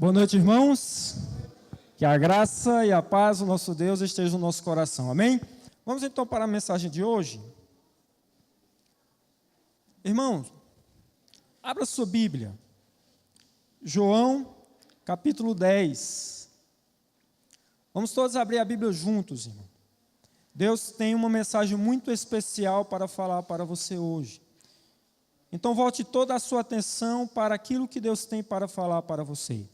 Boa noite, irmãos. Que a graça e a paz do nosso Deus estejam no nosso coração. Amém? Vamos então para a mensagem de hoje. Irmãos, abra sua Bíblia. João, capítulo 10. Vamos todos abrir a Bíblia juntos, irmão. Deus tem uma mensagem muito especial para falar para você hoje. Então volte toda a sua atenção para aquilo que Deus tem para falar para você.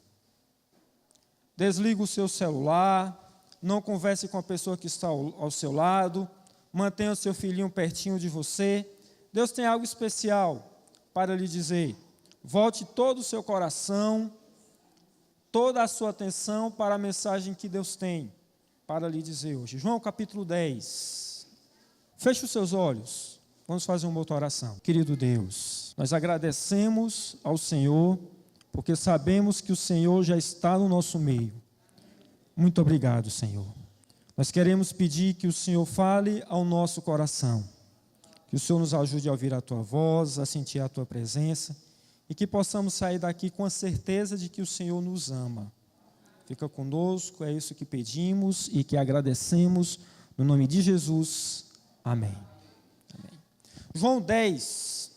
Desligue o seu celular, não converse com a pessoa que está ao seu lado, mantenha o seu filhinho pertinho de você. Deus tem algo especial para lhe dizer. Volte todo o seu coração, toda a sua atenção para a mensagem que Deus tem para lhe dizer hoje. João capítulo 10. Feche os seus olhos. Vamos fazer uma outra oração. Querido Deus, nós agradecemos ao Senhor, porque sabemos que o Senhor já está no nosso meio. Muito obrigado, Senhor. Nós queremos pedir que o Senhor fale ao nosso coração, que o Senhor nos ajude a ouvir a Tua voz, a sentir a Tua presença, e que possamos sair daqui com a certeza de que o Senhor nos ama. Fica conosco, é isso que pedimos e que agradecemos, no nome de Jesus. Amém. João 10,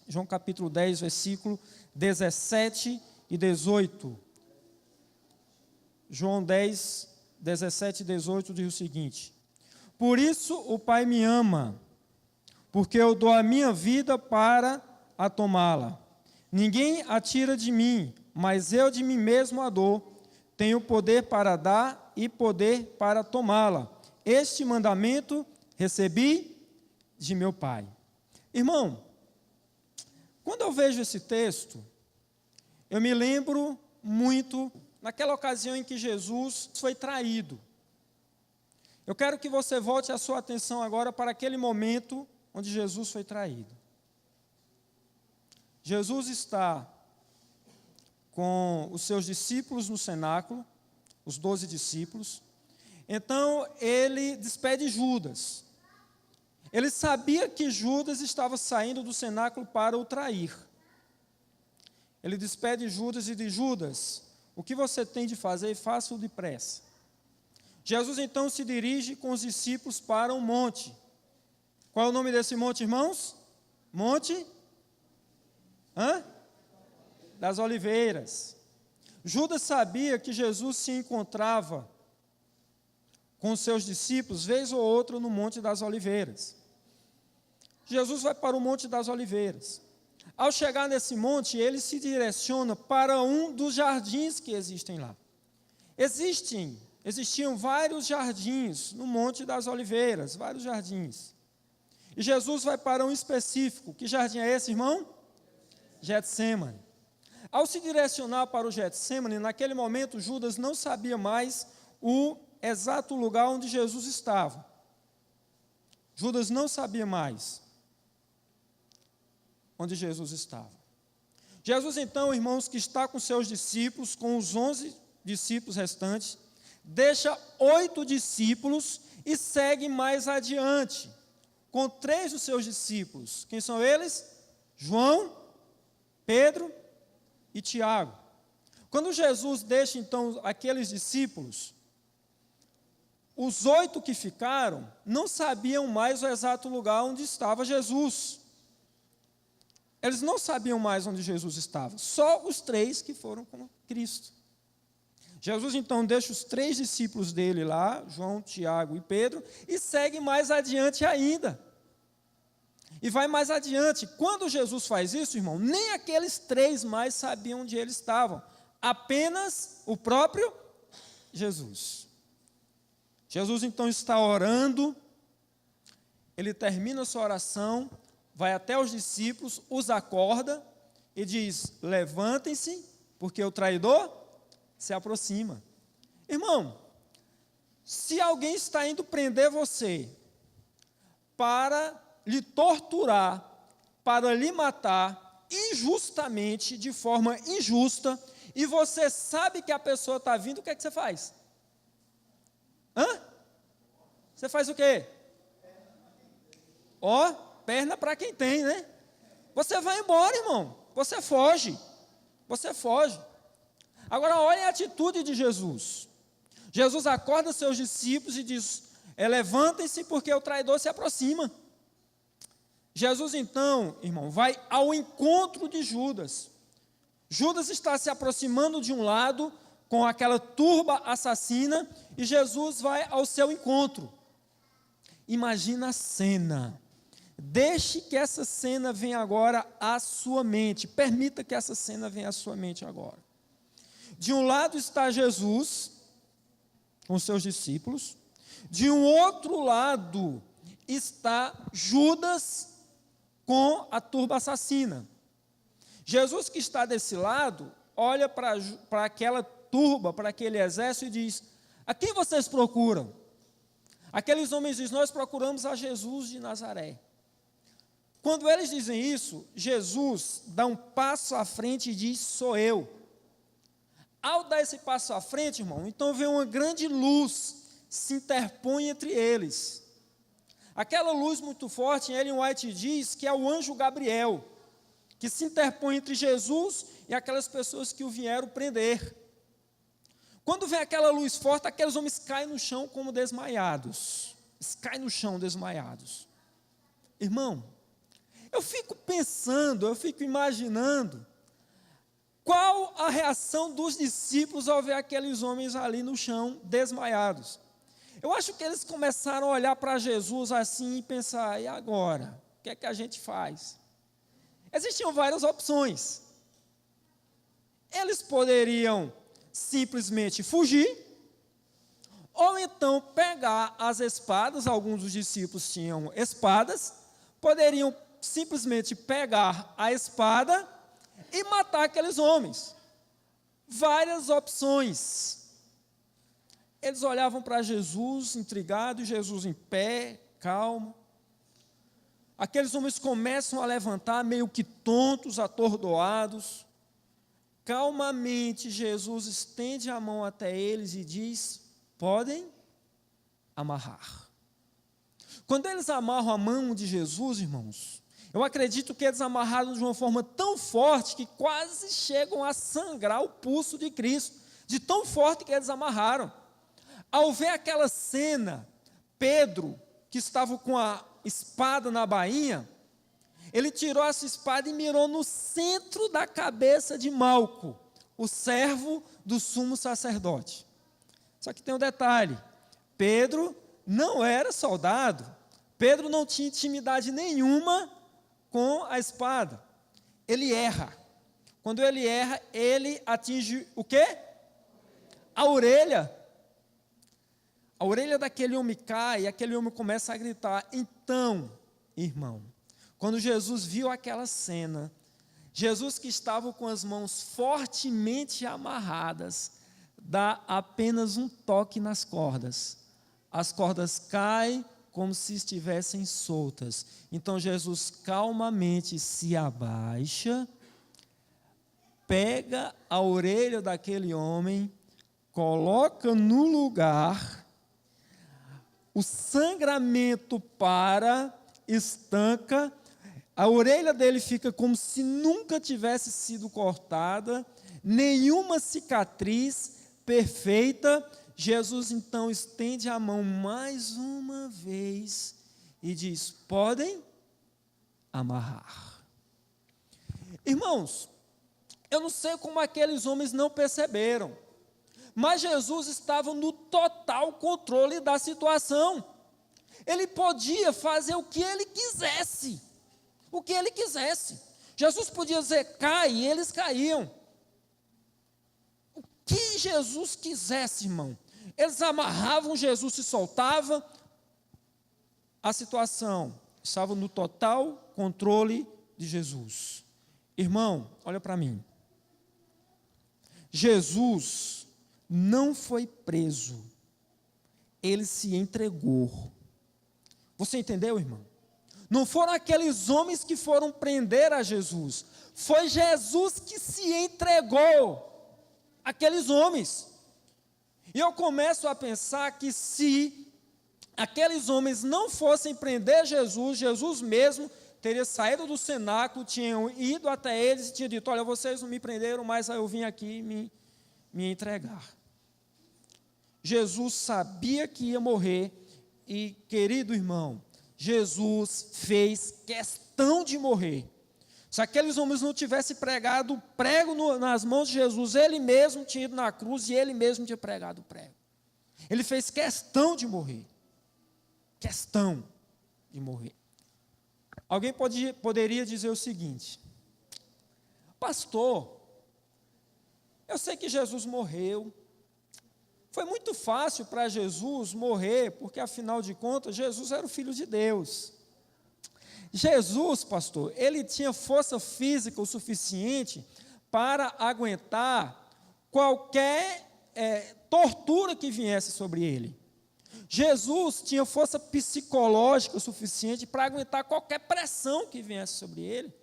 João capítulo 10, versículo 17 e 18. João 10, 17 e 18 diz o seguinte: Por isso o Pai me ama, porque eu dou a minha vida para a tomá-la. Ninguém a tira de mim, mas eu de mim mesmo a dou. Tenho poder para dar e poder para tomá-la. Este mandamento recebi de meu Pai. Irmão, quando eu vejo esse texto, eu me lembro muito naquela ocasião em que Jesus foi traído. Eu quero que você volte a sua atenção agora para aquele momento onde Jesus foi traído. Jesus está com os seus discípulos no cenáculo, os 12 discípulos. Então, ele despede Judas. Ele sabia que Judas estava saindo do cenáculo para o trair. Ele despede Judas e diz: Judas, o que você tem de fazer, faça-o depressa. Jesus então se dirige com os discípulos para um monte. Qual é o nome desse monte, irmãos? Monte? Das Oliveiras. Judas sabia que Jesus se encontrava com os seus discípulos, vez ou outra, no Monte das Oliveiras. Jesus vai para o Monte das Oliveiras. Ao chegar nesse monte, ele se direciona para um dos jardins que existem lá. Existiam vários jardins no Monte das Oliveiras, vários jardins. E Jesus vai para um específico. Que jardim é esse, irmão? Getsêmani. Ao se direcionar para o Getsêmani, naquele momento Judas não sabia mais o exato lugar onde Jesus estava. Judas não sabia mais onde Jesus estava. Jesus então, irmãos, que está com seus discípulos, com os 11 discípulos restantes, deixa 8 discípulos e segue mais adiante, com 3 dos seus discípulos. Quem são eles? João, Pedro e Tiago. Quando Jesus deixa então aqueles discípulos, os 8 que ficaram não sabiam mais o exato lugar onde estava Jesus. Eles não sabiam mais onde Jesus estava, só os 3 que foram com Cristo. Jesus então deixa os 3 discípulos dele lá, João, Tiago e Pedro, e segue mais adiante ainda. E vai mais adiante. Quando Jesus faz isso, irmão, nem aqueles 3 mais sabiam onde eles estavam, apenas o próprio Jesus. Jesus então está orando, ele termina a sua oração, vai até os discípulos, os acorda e diz: levantem-se, porque o traidor se aproxima. Irmão, se alguém está indo prender você para lhe torturar, para lhe matar injustamente, de forma injusta, e você sabe que a pessoa está vindo, o que é que você faz? Você faz o quê? Perna para quem tem, né? Você vai embora, irmão. Você foge. Agora, olha a atitude de Jesus. Jesus acorda seus discípulos e diz: levantem-se, porque o traidor se aproxima. Jesus, então, irmão, vai ao encontro de Judas. Judas está se aproximando de um lado, com aquela turba assassina, e Jesus vai ao seu encontro. Imagina a cena. Deixe que essa cena venha agora à sua mente. Permita que essa cena venha à sua mente agora. De um lado está Jesus, com seus discípulos. De um outro lado está Judas, com a turba assassina. Jesus, que está desse lado, olha para aquela turba, para aquele exército e diz: a quem vocês procuram? Aqueles homens dizem: nós procuramos a Jesus de Nazaré. Quando eles dizem isso, Jesus dá um passo à frente e diz: sou eu. Ao dar esse passo à frente, irmão, então vem uma grande luz, se interpõe entre eles. Aquela luz muito forte, Ellen White diz que é o anjo Gabriel, que se interpõe entre Jesus e aquelas pessoas que o vieram prender. Quando vem aquela luz forte, aqueles homens caem no chão como desmaiados. Eles caem no chão desmaiados. Irmão, eu fico pensando, eu fico imaginando, qual a reação dos discípulos ao ver aqueles homens ali no chão, desmaiados? Eu acho que eles começaram a olhar para Jesus assim e pensar: e agora? O que é que a gente faz? Existiam várias opções. Eles poderiam simplesmente fugir, ou então pegar as espadas. Alguns dos discípulos tinham espadas, poderiam simplesmente pegar a espada e matar aqueles homens. Várias opções. Eles olhavam para Jesus intrigados, Jesus em pé, calmo. Aqueles homens começam a levantar meio que tontos, atordoados. Calmamente, Jesus estende a mão até eles e diz: podem amarrar. Quando eles amarram a mão de Jesus, irmãos, eu acredito que eles amarraram de uma forma tão forte que quase chegam a sangrar o pulso de Cristo, de tão forte que eles amarraram. Ao ver aquela cena, Pedro, que estava com a espada na bainha, ele tirou essa espada e mirou no centro da cabeça de Malco, o servo do sumo sacerdote. Só que tem um detalhe: Pedro não era soldado, Pedro não tinha intimidade nenhuma com a espada. Ele erra. Quando ele erra, ele atinge o quê? A orelha. A orelha daquele homem cai e aquele homem começa a gritar. Então, irmão, quando Jesus viu aquela cena, Jesus, que estava com as mãos fortemente amarradas, dá apenas um toque nas cordas. As cordas caem como se estivessem soltas. Então Jesus calmamente se abaixa, pega a orelha daquele homem, coloca no lugar, o sangramento para, estanca, a orelha dele fica como se nunca tivesse sido cortada, nenhuma cicatriz, perfeita. Jesus então estende a mão mais uma vez e diz: podem amarrar. Irmãos, eu não sei como aqueles homens não perceberam, mas Jesus estava no total controle da situação. Ele podia fazer o que ele quisesse. O que ele quisesse. Jesus podia dizer: cai, e eles caíam. O que Jesus quisesse, irmão. Eles amarravam, Jesus se soltava. A situação estava no total controle de Jesus. Irmão, olha para mim. Jesus não foi preso. Ele se entregou. Você entendeu, irmão? Não foram aqueles homens que foram prender a Jesus. Foi Jesus que se entregou àqueles homens. E eu começo a pensar que se aqueles homens não fossem prender Jesus, Jesus mesmo teria saído do cenáculo, tinham ido até eles e tinha dito: olha, vocês não me prenderam, mas eu vim aqui me entregar. Jesus sabia que ia morrer e, querido irmão, Jesus fez questão de morrer. Se aqueles homens não tivessem pregado o prego nas mãos de Jesus, ele mesmo tinha ido na cruz e ele mesmo tinha pregado o prego. Ele fez questão de morrer. Questão de morrer. Alguém poderia dizer o seguinte: pastor, eu sei que Jesus morreu. Foi muito fácil para Jesus morrer, porque afinal de contas, Jesus era o Filho de Deus. Jesus, pastor, ele tinha força física o suficiente para aguentar qualquer tortura que viesse sobre ele. Jesus tinha força psicológica o suficiente para aguentar qualquer pressão que viesse sobre ele.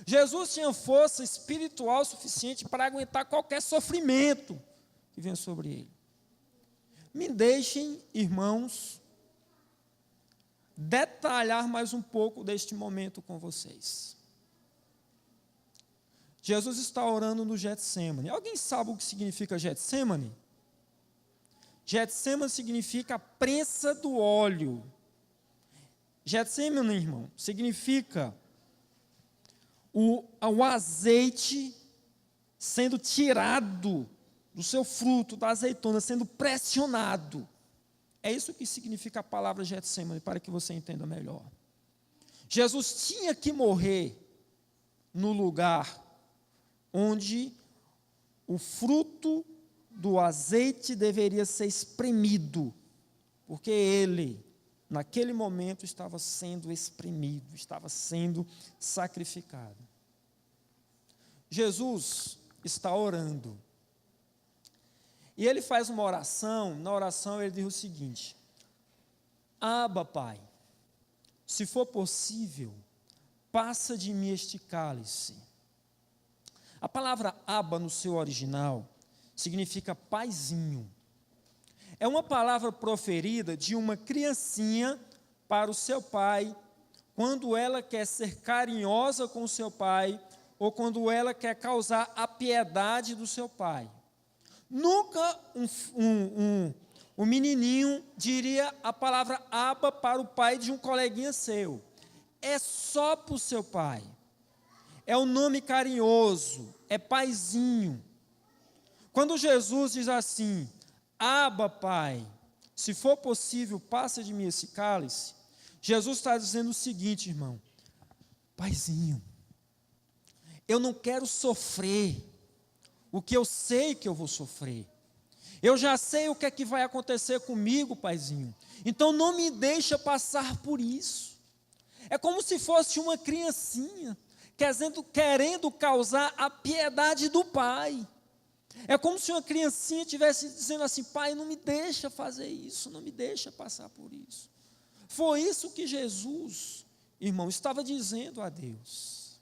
Jesus tinha força espiritual suficiente para aguentar qualquer sofrimento que venha sobre ele. Me deixem, irmãos, detalhar mais um pouco deste momento com vocês. Jesus está orando no Getsêmani. Alguém sabe o que significa Getsêmani? Getsêmani significa a prensa do óleo. Getsêmani, irmão, significa o azeite sendo tirado do seu fruto, da azeitona, sendo pressionado. É isso que significa a palavra Getsêmani, para que você entenda melhor. Jesus tinha que morrer no lugar onde o fruto do azeite deveria ser espremido, porque ele, naquele momento, estava sendo espremido, estava sendo sacrificado. Jesus está orando. E ele faz uma oração, na oração ele diz o seguinte: Abba, Pai, se for possível, passa de mim este cálice. A palavra Abba no seu original significa paizinho. É uma palavra proferida de uma criancinha para o seu pai, quando ela quer ser carinhosa com o seu pai, ou quando ela quer causar a piedade do seu pai. Nunca um menininho diria a palavra Abba para o pai de um coleguinha seu. É só para o seu pai. É um nome carinhoso, é paizinho. Quando Jesus diz assim: Abba, Pai, se for possível, passa de mim esse cálice, Jesus está dizendo o seguinte, irmão: paizinho, eu não quero sofrer o que eu sei que eu vou sofrer. Eu já sei o que é que vai acontecer comigo, paizinho. Então não me deixa passar por isso. É como se fosse uma criancinha querendo causar a piedade do pai. É como se uma criancinha estivesse dizendo assim: pai, não me deixa fazer isso, não me deixa passar por isso. Foi isso que Jesus, irmão, estava dizendo a Deus.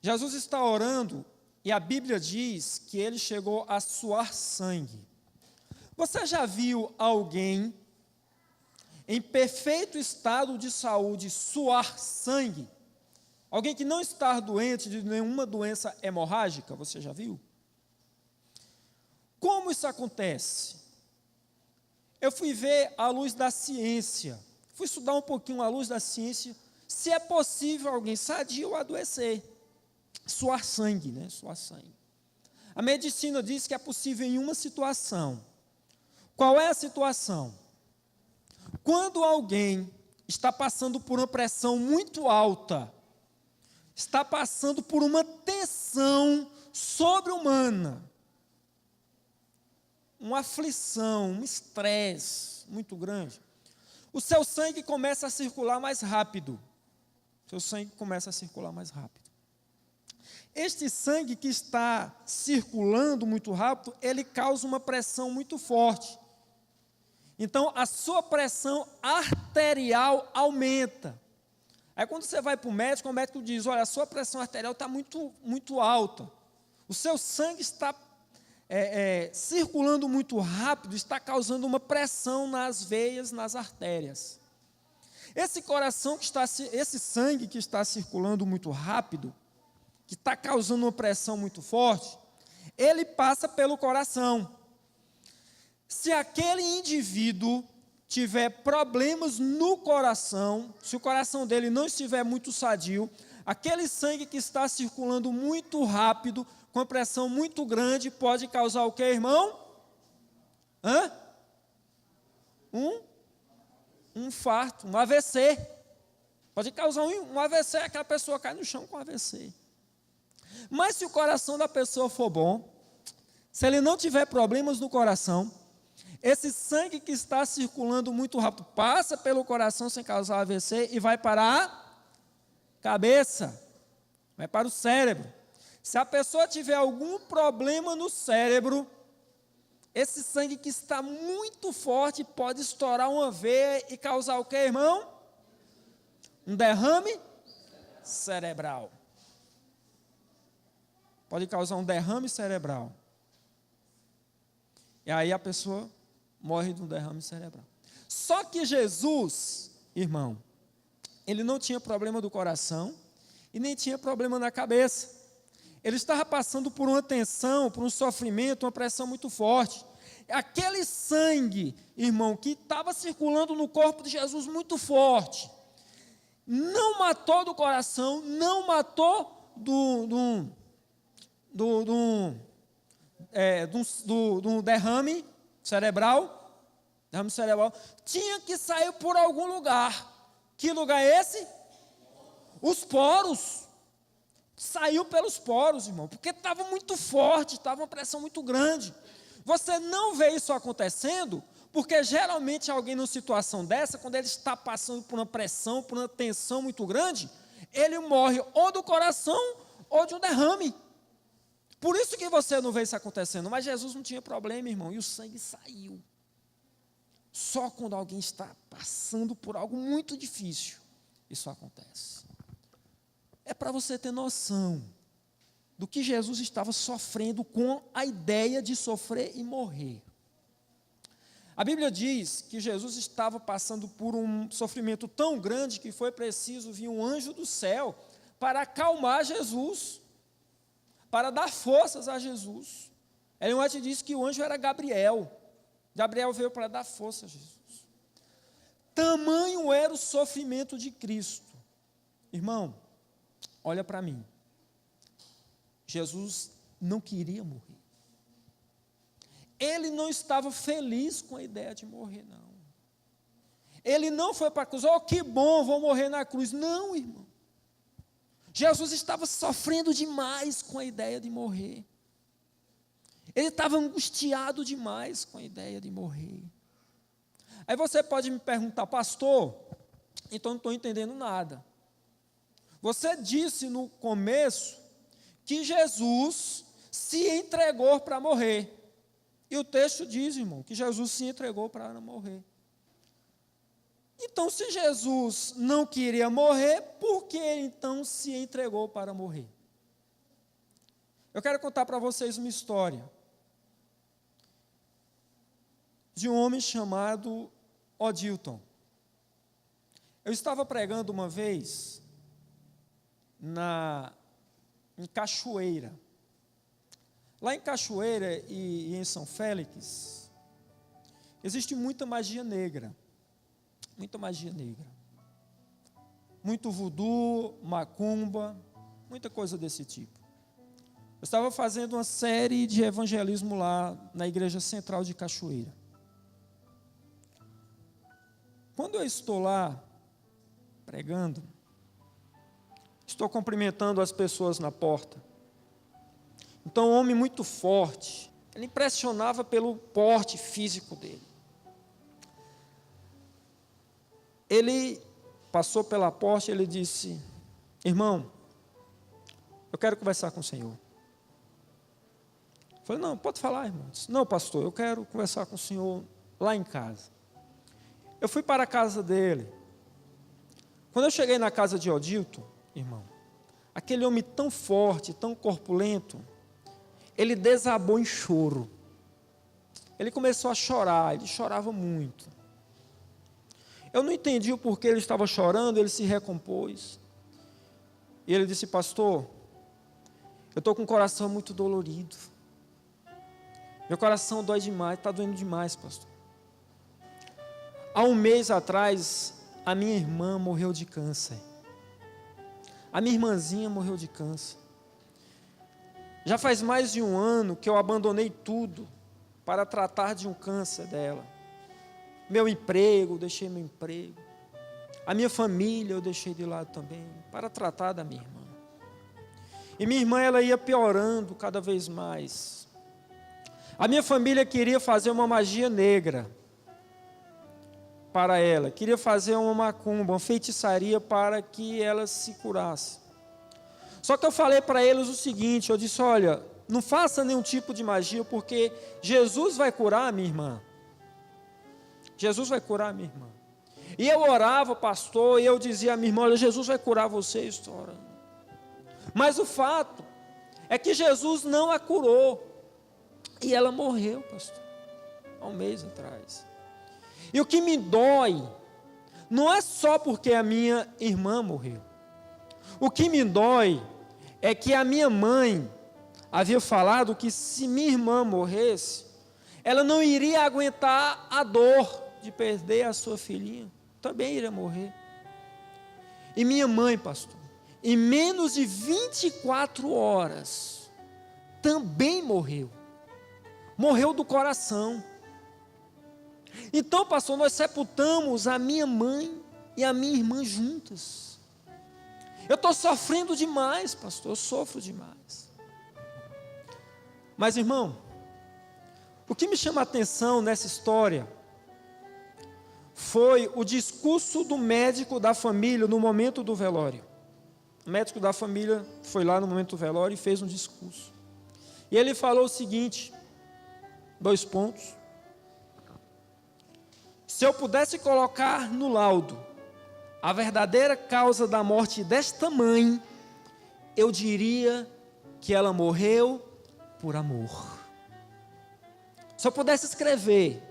Jesus está orando e a Bíblia diz que ele chegou a suar sangue. Você já viu alguém em perfeito estado de saúde suar sangue? Alguém que não está doente de nenhuma doença hemorrágica, você já viu? Como isso acontece? Eu fui ver à luz da ciência, fui estudar um pouquinho à luz da ciência, se é possível alguém sadio adoecer, suar sangue, né? Suar sangue. A medicina diz que é possível em uma situação. Qual é a situação? Quando alguém está passando por uma pressão muito alta, está passando por uma tensão sobre-humana, uma aflição, um estresse muito grande, o seu sangue começa a circular mais rápido. Seu sangue começa a circular mais rápido. Este sangue que está circulando muito rápido, ele causa uma pressão muito forte. Então, a sua pressão arterial aumenta. Aí, quando você vai para o médico diz: olha, a sua pressão arterial está muito alta. O seu sangue está circulando muito rápido, está causando uma pressão nas veias, nas artérias. Esse sangue que está circulando muito rápido, que está causando uma pressão muito forte, ele passa pelo coração. Se aquele indivíduo tiver problemas no coração, se o coração dele não estiver muito sadio, aquele sangue que está circulando muito rápido, com pressão muito grande, pode causar o que, irmão? Um infarto, um AVC. Pode causar um AVC, aquela pessoa cai no chão com AVC. Mas se o coração da pessoa for bom, se ele não tiver problemas no coração, esse sangue que está circulando muito rápido passa pelo coração sem causar AVC e vai para a cabeça, vai para o cérebro. Se a pessoa tiver algum problema no cérebro, esse sangue que está muito forte pode estourar uma veia e causar o que, irmão? Um derrame cerebral. Pode causar um derrame cerebral. E aí a pessoa morre de um derrame cerebral. Só que Jesus, irmão, ele não tinha problema do coração e nem tinha problema na cabeça. Ele estava passando por uma tensão, por um sofrimento, uma pressão muito forte. Aquele sangue, irmão, que estava circulando no corpo de Jesus muito forte, não matou do coração, não matou do derrame cerebral, tinha que sair por algum lugar. Que lugar é esse? Os poros. Saiu pelos poros, irmão, porque estava muito forte, estava uma pressão muito grande. Você não vê isso acontecendo, porque geralmente alguém numa situação dessa, quando ele está passando por uma pressão, por uma tensão muito grande, ele morre ou do coração ou de um derrame. Por isso que você não vê isso acontecendo. Mas Jesus não tinha problema, irmão, e o sangue saiu. Só quando alguém está passando por algo muito difícil, isso acontece. É para você ter noção do que Jesus estava sofrendo com a ideia de sofrer e morrer. A Bíblia diz que Jesus estava passando por um sofrimento tão grande que foi preciso vir um anjo do céu para acalmar Jesus, para dar forças a Jesus. Ellen White diz que o anjo era Gabriel. Gabriel veio para dar força a Jesus. Tamanho era o sofrimento de Cristo. Irmão, olha para mim. Jesus não queria morrer. Ele não estava feliz com a ideia de morrer, não. Ele não foi para a cruz, oh, que bom, vou morrer na cruz. Não, irmão. Jesus estava sofrendo demais com a ideia de morrer. Ele estava angustiado demais com a ideia de morrer. Aí você pode me perguntar, pastor, então não estou entendendo nada. Você disse no começo que Jesus se entregou para morrer. E o texto diz, irmão, que Jesus se entregou para morrer. Então, se Jesus não queria morrer, por que ele então se entregou para morrer? Eu quero contar para vocês uma história de um homem chamado Odilton. Eu estava pregando uma vez em Cachoeira. Lá em Cachoeira e em São Félix, existe muita magia negra. Muita magia negra. Muito voodoo, macumba, muita coisa desse tipo. Eu estava fazendo uma série de evangelismo lá na Igreja Central de Cachoeira. Quando eu estou lá pregando, estou cumprimentando as pessoas na porta. Então, um homem muito forte, ele impressionava pelo porte físico dele. Ele passou pela porta e ele disse, irmão, eu quero conversar com o Senhor. Eu falei, não, pode falar, irmão. Disse, não, pastor, eu quero conversar com o Senhor lá em casa. Eu fui para a casa dele. Quando eu cheguei na casa de Odilton, irmão, aquele homem tão forte, tão corpulento, ele desabou em choro. Ele começou a chorar, ele chorava muito. Eu não entendi o porquê ele estava chorando, ele se recompôs. E ele disse, pastor, eu estou com o coração muito dolorido. Meu coração dói demais, está doendo demais, pastor. Há um mês atrás, a minha irmã morreu de câncer. A minha irmãzinha morreu de câncer. Já faz mais de um ano que eu abandonei tudo para tratar de um câncer dela. Meu emprego, deixei meu emprego. A minha família eu deixei de lado também, para tratar da minha irmã. E minha irmã, ela ia piorando cada vez mais. A minha família queria fazer uma magia negra para ela. Queria fazer uma macumba, uma feitiçaria para que ela se curasse. Só que eu falei para eles o seguinte, eu disse, olha, não faça nenhum tipo de magia, porque Jesus vai curar a minha irmã. Jesus vai curar a minha irmã. E eu orava, pastor, e eu dizia à minha irmã, olha, Jesus vai curar você, estou orando. Mas o fato é que Jesus não a curou. E ela morreu, pastor, há um mês atrás. E o que me dói, não é só porque a minha irmã morreu. O que me dói é que a minha mãe havia falado que se minha irmã morresse, ela não iria aguentar a dor de perder a sua filhinha. Também iria morrer. E minha mãe, pastor, em menos de 24 horas, também morreu. Morreu do coração. Então, pastor, nós sepultamos a minha mãe e a minha irmã juntas. Eu estou sofrendo demais, pastor, eu sofro demais. Mas, irmão, o que me chama a atenção nessa história foi o discurso do médico da família no momento do velório. O médico da família foi lá no momento do velório e fez um discurso. E ele falou o seguinte, 2 pontos. Se eu pudesse colocar no laudo a verdadeira causa da morte desta mãe, eu diria que ela morreu por amor. Se eu pudesse escrever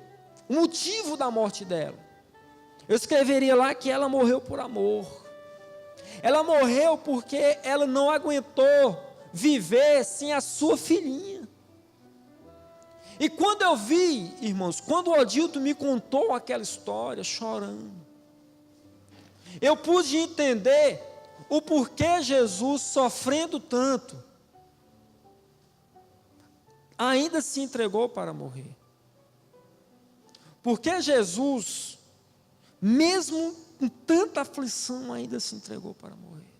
o motivo da morte dela, eu escreveria lá que ela morreu por amor. Ela morreu porque ela não aguentou viver sem a sua filhinha. E quando eu vi, irmãos, quando o Odilto me contou aquela história, chorando, eu pude entender o porquê Jesus, sofrendo tanto, ainda se entregou para morrer. Porque Jesus, mesmo com tanta aflição, ainda se entregou para morrer.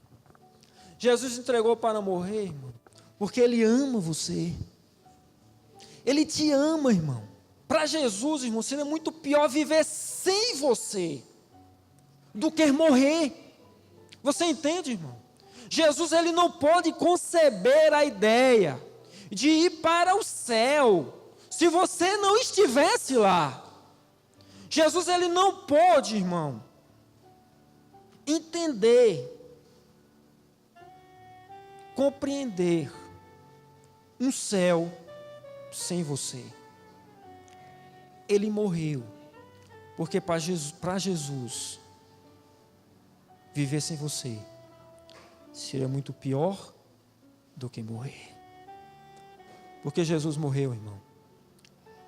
Jesus se entregou para morrer, irmão, porque Ele ama você. Ele te ama, irmão. Para Jesus, irmão, seria muito pior viver sem você do que morrer. Você entende, irmão? Jesus, ele não pode conceber a ideia de ir para o céu se você não estivesse lá. Jesus, ele não pôde, irmão, entender, compreender um céu sem você. Ele morreu, porque para Jesus, viver sem você seria muito pior do que morrer. Porque Jesus morreu, irmão,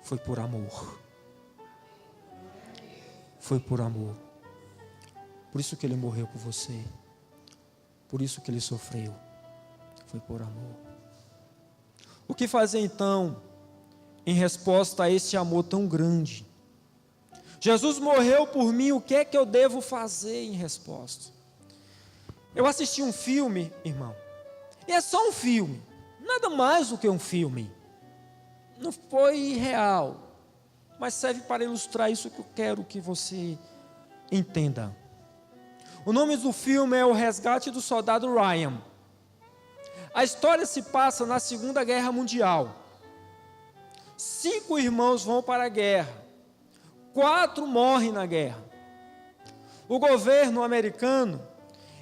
foi por amor. Foi por amor. Por isso que Ele morreu por você. Por isso que Ele sofreu. Foi por amor. O que fazer então em resposta a esse amor tão grande? Jesus morreu por mim, o que é que eu devo fazer em resposta? Eu assisti um filme, irmão, e é só um filme, nada mais do que um filme. Não foi real, mas serve para ilustrar isso que eu quero que você entenda. O nome do filme é O Resgate do Soldado Ryan. A história se passa na Segunda Guerra Mundial. 5 irmãos vão para a guerra, 4 morrem na guerra. O governo americano,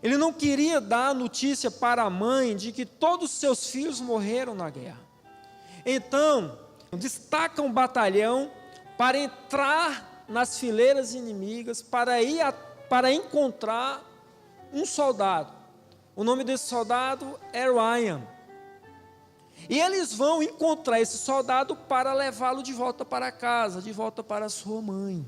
ele não queria dar notícia para a mãe de que todos os seus filhos morreram na guerra. Então, destaca um batalhão para entrar nas fileiras inimigas, para encontrar um soldado. O nome desse soldado é Ryan. E eles vão encontrar esse soldado para levá-lo de volta para casa, de volta para sua mãe.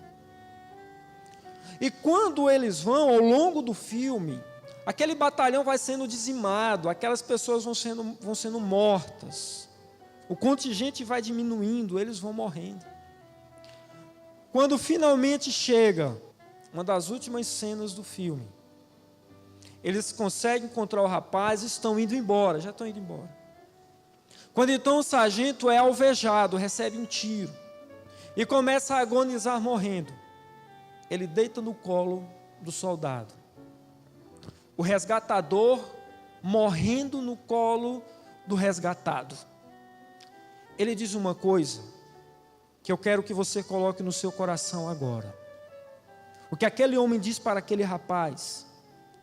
E quando eles vão, ao longo do filme, aquele batalhão vai sendo dizimado, aquelas pessoas vão sendo mortas, o contingente vai diminuindo, eles vão morrendo. Quando finalmente chega uma das últimas cenas do filme, eles conseguem encontrar o rapaz e estão indo embora, já estão indo embora. Quando então o sargento é alvejado, recebe um tiro e começa a agonizar morrendo, ele deita no colo do soldado. O resgatador morrendo no colo do resgatado. Ele diz uma coisa que eu quero que você coloque no seu coração agora. O que aquele homem diz para aquele rapaz,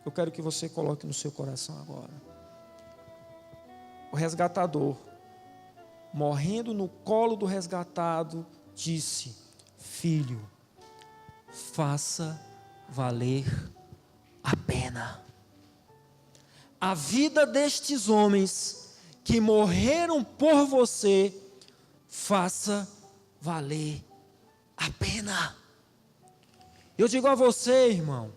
eu quero que você coloque no seu coração agora. O resgatador, morrendo no colo do resgatado, disse: filho, faça valer a pena. A vida destes homens que morreram por você, faça valer a pena. Eu digo a você, irmão,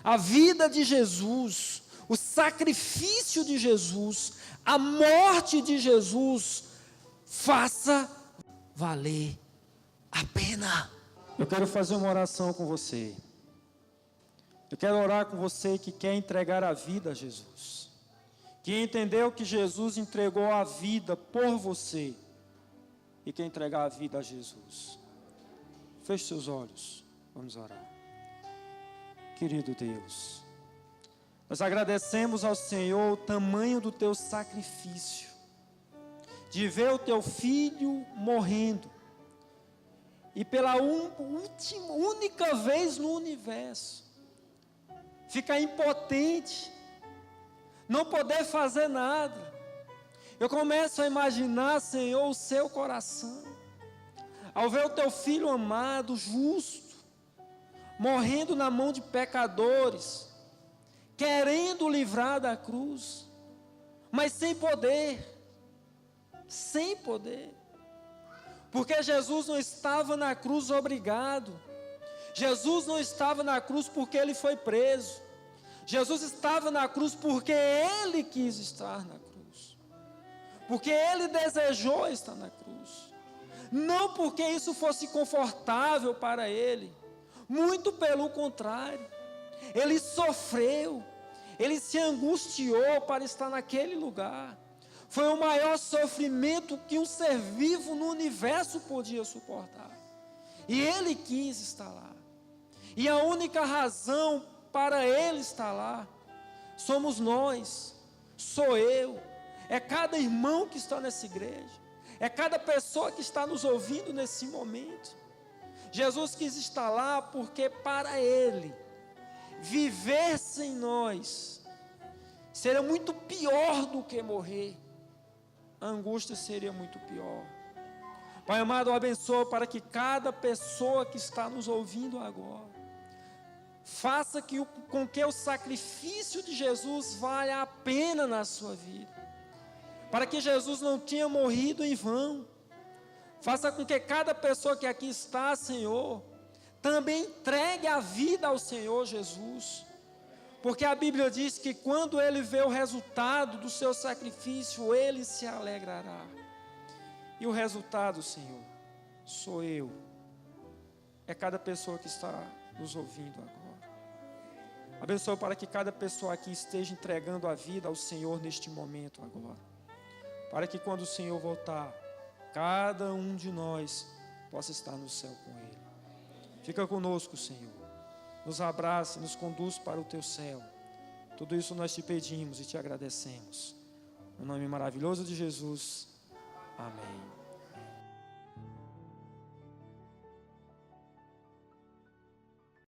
a vida de Jesus, o sacrifício de Jesus, a morte de Jesus, faça valer a pena. Eu quero fazer uma oração com você. Eu quero orar com você que quer entregar a vida a Jesus, que entendeu que Jesus entregou a vida por você e quer entregar a vida a Jesus. Feche seus olhos, vamos orar. Querido Deus, nós agradecemos ao Senhor o tamanho do teu sacrifício, de ver o teu filho morrendo, e pela única vez no universo, ficar impotente, não poder fazer nada. Eu começo a imaginar, Senhor, o seu coração, ao ver o teu filho amado, justo, morrendo na mão de pecadores, querendo livrar da cruz, mas sem poder, porque Jesus não estava na cruz obrigado, Jesus não estava na cruz porque ele foi preso, Jesus estava na cruz porque ele quis estar na cruz, porque ele desejou estar na cruz, não porque isso fosse confortável para ele, muito pelo contrário, ele sofreu, ele se angustiou para estar naquele lugar. Foi o maior sofrimento que um ser vivo no universo podia suportar, e ele quis estar lá, e a única razão para ele estar lá, somos nós, sou eu, é cada irmão que está nessa igreja, é cada pessoa que está nos ouvindo nesse momento. Jesus quis estar lá porque para ele, viver sem nós, seria muito pior do que morrer, a angústia seria muito pior. Pai amado, abençoa para que cada pessoa que está nos ouvindo agora, faça com que o sacrifício de Jesus valha a pena na sua vida, para que Jesus não tenha morrido em vão. Faça com que cada pessoa que aqui está, Senhor, também entregue a vida ao Senhor Jesus, porque a Bíblia diz que quando ele vê o resultado do seu sacrifício, ele se alegrará. E o resultado, Senhor, sou eu, é cada pessoa que está nos ouvindo agora. Abençoa para que cada pessoa aqui esteja entregando a vida ao Senhor neste momento agora, para que quando o Senhor voltar, cada um de nós possa estar no céu com Ele. Fica conosco, Senhor, nos abraça, nos conduz para o Teu céu. Tudo isso nós te pedimos e te agradecemos. No nome maravilhoso de Jesus, amém.